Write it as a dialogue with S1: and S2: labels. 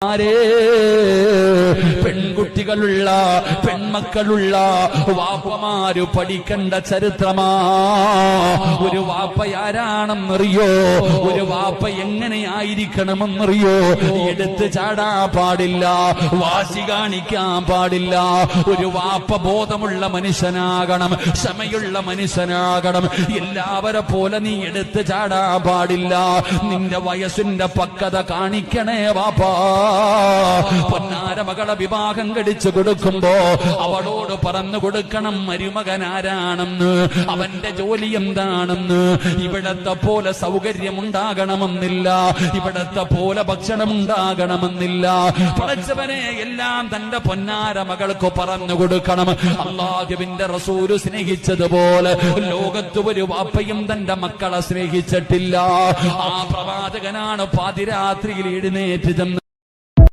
S1: വാപ്പമാരെ, പെൺകുട്ടികളുള്ള പെൺമക്കളുള്ള വാപ്പമാര് പഠിക്കേണ്ട ചരിത്രമാ. ഒരു വാപ്പയാരാണെന്നറിയോ? ഒരു വാപ്പ എങ്ങനെയായിരിക്കണമെന്നറിയോ? എടുത്ത് ചാടാൻ പാടില്ല, വാശി കാണിക്കാൻ പാടില്ല. ഒരു വാപ്പ ബോധമുള്ള മനുഷ്യനാകണം, ക്ഷമയുള്ള മനുഷ്യനാകണം. എല്ലാവരെ പോലെ നീ എടുത്ത് ചാടാൻ പാടില്ല. നിന്റെ വയസ്സിന്റെ പക്വത കാണിക്കണേ വാപ്പാ. പൊന്നാര മകളെ വിവാഹം കഴിച്ചു കൊടുക്കുമ്പോ അവളോട് പറഞ്ഞു കൊടുക്കണം മരുമകൻ ആരാണെന്ന്, അവന്റെ ജോലി എന്താണെന്ന്. ഇവിടത്തെ പോലെ സൗകര്യമുണ്ടാകണമെന്നില്ല, ഇവിടത്തെ പോലെ ഭക്ഷണം ഉണ്ടാകണമെന്നില്ല. പടച്ചവനെ എല്ലാം തന്റെ പൊന്നാര മകൾക്ക് പറഞ്ഞു കൊടുക്കണം. അല്ലാഹുവിന്റെ റസൂല് സ്നേഹിച്ചതുപോലെ ലോകത്ത് ഒരു വാപ്പയും തന്റെ മക്കളെ സ്നേഹിച്ചിട്ടില്ല. ആ പ്രവാചകനാണ് പാതിരാത്രിയിൽ എഴുന്നേറ്റ് ചെന്ന്